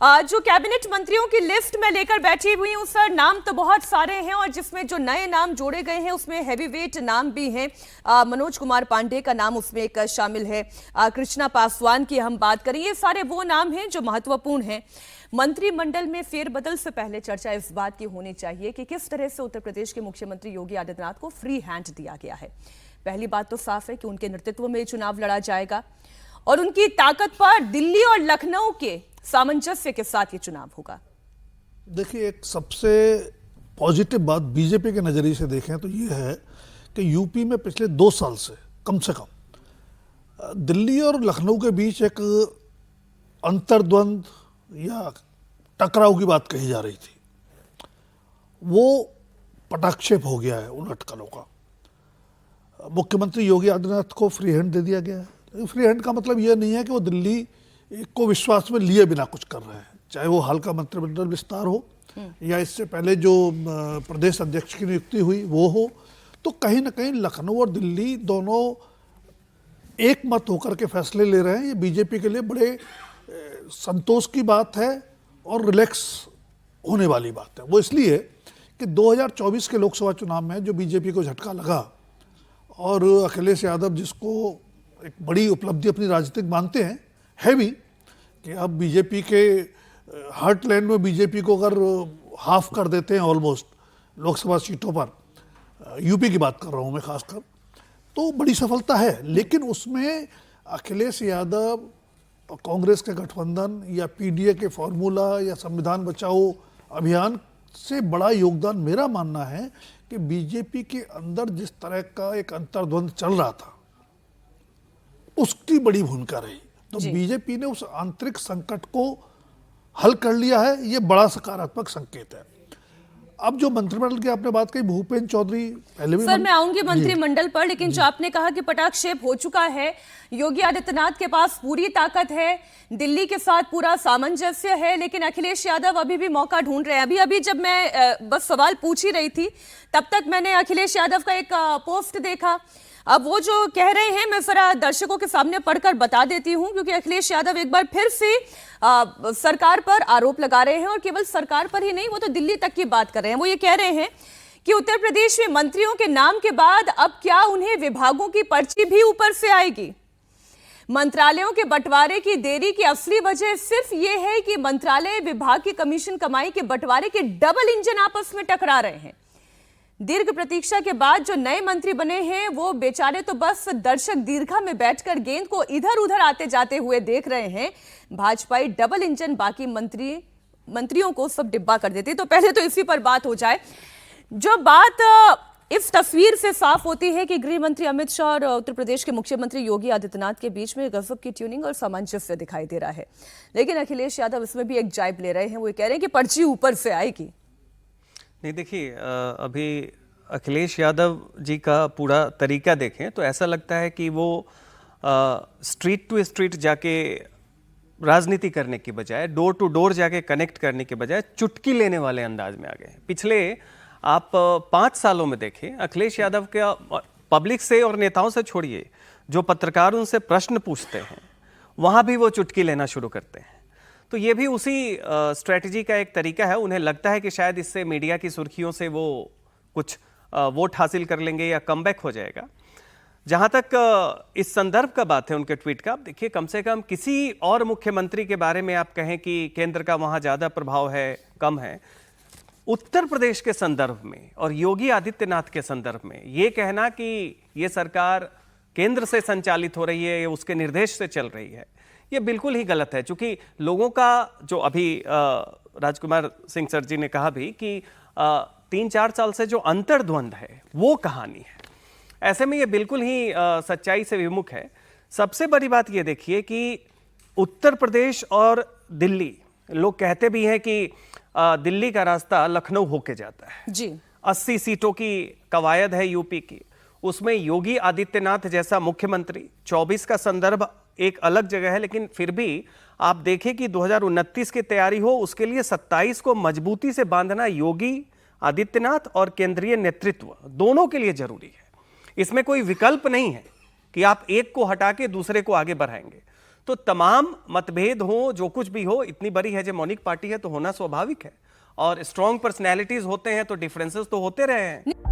जो कैबिनेट मंत्रियों की लिस्ट में लेकर बैठी हुई हूं सर, नाम तो बहुत सारे हैं और जिसमें जो नए नाम जोड़े गए हैं उसमें हैवीवेट नाम भी हैं। मनोज कुमार पांडे का नाम उसमें एक शामिल है। कृष्णा पासवान की हम बात करें, ये सारे वो नाम हैं जो महत्वपूर्ण हैं। मंत्रिमंडल में फेरबदल से पहले चर्चा इस बात की होनी चाहिए कि किस तरह से उत्तर प्रदेश के मुख्यमंत्री योगी आदित्यनाथ को फ्री हैंड दिया गया है। पहली बात तो साफ है कि उनके नेतृत्व में चुनाव लड़ा जाएगा और उनकी ताकत पर दिल्ली और लखनऊ के सामंजस्य के साथ ये चुनाव होगा। देखिए, एक सबसे पॉजिटिव बात बीजेपी के नज़रिए से देखें तो ये है कि यूपी में पिछले 2 साल से कम दिल्ली और लखनऊ के बीच एक अंतर्द्वंद या टकराव की बात कही जा रही थी, वो पटाक्षेप हो गया है उन अटकलों का। मुख्यमंत्री योगी आदित्यनाथ को फ्री हैंड दे दिया गया है। फ्री हैंड का मतलब यह नहीं है कि वो दिल्ली को विश्वास में लिए बिना कुछ कर रहे हैं, चाहे वो हाल का मंत्रिमंडल विस्तार हो या इससे पहले जो प्रदेश अध्यक्ष की नियुक्ति हुई वो हो। तो कहीं ना कहीं लखनऊ और दिल्ली दोनों एक मत होकर के फैसले ले रहे हैं। ये बीजेपी के लिए बड़े संतोष की बात है और रिलैक्स होने वाली बात है। वो इसलिए कि 2024 के लोकसभा चुनाव में जो बीजेपी को झटका लगा और अखिलेश यादव जिसको एक बड़ी उपलब्धि अपनी राजनीतिक मानते हैं, है भी, कि अब बीजेपी के हार्टलैंड में बीजेपी को अगर हाफ कर देते हैं ऑलमोस्ट लोकसभा सीटों पर, यूपी की बात कर रहा हूँ मैं खासकर, तो बड़ी सफलता है। लेकिन उसमें अखिलेश यादव और कांग्रेस के गठबंधन या पीडीए के फॉर्मूला या संविधान बचाओ अभियान से बड़ा योगदान मेरा मानना है कि बीजेपी के अंदर जिस तरह का एक अंतर्द्वंद चल रहा था उसकी बड़ी भूमिका रही। तो बीजेपी ने उस आंतरिक संकट को हल कर लिया है, ये बड़ा सकारात्मक संकेत है। अब जो मंत्रिमंडल की आपने बात कही, भूपेंद्र चौधरी पहले भी सर मैं आऊंगी मंत्रिमंडल पर, लेकिन जो आपने कहा कि पटाक्षेप हो चुका है, योगी आदित्यनाथ के पास पूरी ताकत है, दिल्ली के साथ पूरा सामंजस्य है, लेकिन अखिलेश यादव अभी भी मौका ढूंढ रहे हैं। अभी जब मैं बस सवाल पूछ ही रही थी तब तक मैंने अखिलेश यादव का एक पोस्ट देखा। अब वो जो कह रहे हैं मैं जरा दर्शकों के सामने पढ़कर बता देती हूं, क्योंकि अखिलेश यादव एक बार फिर से सरकार पर आरोप लगा रहे हैं और केवल सरकार पर ही नहीं, वो तो दिल्ली तक की बात कर रहे हैं। वो ये कह रहे हैं कि उत्तर प्रदेश में मंत्रियों के नाम के बाद अब क्या उन्हें विभागों की पर्ची भी ऊपर से आएगी? मंत्रालयों के बंटवारे की देरी की असली वजह सिर्फ ये है कि मंत्रालय विभाग की कमीशन कमाई के बंटवारे के डबल इंजन आपस में टकरा रहे हैं। दीर्घ प्रतीक्षा के बाद जो नए मंत्री बने हैं वो बेचारे तो बस दर्शक दीर्घा में बैठकर गेंद को इधर उधर आते जाते हुए देख रहे हैं। भाजपाई डबल इंजन बाकी मंत्रियों को सब डिब्बा कर देती। तो पहले तो इसी पर बात हो जाए। जो बात इस तस्वीर से साफ होती है कि गृह मंत्री अमित शाह और उत्तर प्रदेश के मुख्यमंत्री योगी आदित्यनाथ के बीच में गजब की ट्यूनिंग और सामंजस्य दिखाई दे रहा है, लेकिन अखिलेश यादव इसमें भी एक जाइब ले रहे हैं। वो कह रहे हैं कि पर्ची ऊपर से आएगी। नहीं, देखिए, अभी अखिलेश यादव जी का पूरा तरीका देखें तो ऐसा लगता है कि वो स्ट्रीट टू स्ट्रीट जाके राजनीति करने की बजाय, डोर टू डोर जाके कनेक्ट करने के बजाय चुटकी लेने वाले अंदाज में आ गए। पिछले आप 5 सालों में देखें, अखिलेश यादव के पब्लिक से और नेताओं से छोड़िए, जो पत्रकार उनसे प्रश्न पूछते हैं वहाँ भी वो चुटकी लेना शुरू करते हैं। तो ये भी उसी स्ट्रेटजी का एक तरीका है। उन्हें लगता है कि शायद इससे मीडिया की सुर्खियों से वो कुछ वोट हासिल कर लेंगे या कमबैक हो जाएगा। जहाँ तक इस संदर्भ का बात है उनके ट्वीट का, आप देखिए, कम से कम किसी और मुख्यमंत्री के बारे में आप कहें कि केंद्र का वहाँ ज़्यादा प्रभाव है, कम है, उत्तर प्रदेश के संदर्भ में और योगी आदित्यनाथ के संदर्भ में ये कहना कि ये सरकार केंद्र से संचालित हो रही है, ये उसके निर्देश से चल रही है, ये बिल्कुल ही गलत है। क्योंकि लोगों का जो अभी राजकुमार सिंह सर जी ने कहा भी कि 3-4 साल से जो अंतर्द्वंद है वो कहानी है, ऐसे में ये बिल्कुल ही सच्चाई से विमुख है। सबसे बड़ी बात ये देखिए कि उत्तर प्रदेश और दिल्ली, लोग कहते भी हैं कि दिल्ली का रास्ता लखनऊ होके जाता है जी। 80 सीटों की कवायद है यूपी की, उसमें योगी आदित्यनाथ जैसा मुख्यमंत्री, 24 का संदर्भ एक अलग जगह है, लेकिन फिर भी आप देखें कि 2029 की तैयारी हो, उसके लिए 27 को मजबूती से बांधना योगी आदित्यनाथ और केंद्रीय नेतृत्व दोनों के लिए जरूरी है। इसमें कोई विकल्प नहीं है कि आप एक को हटा के दूसरे को आगे बढ़ाएंगे। तो तमाम मतभेद हो, जो कुछ भी हो, इतनी बड़ी हेजेमोनिक पार्टी है तो होना स्वाभाविक है। और स्ट्रॉन्ग पर्सनैलिटीज होते हैं तो डिफरेंसेस तो होते रहे हैं।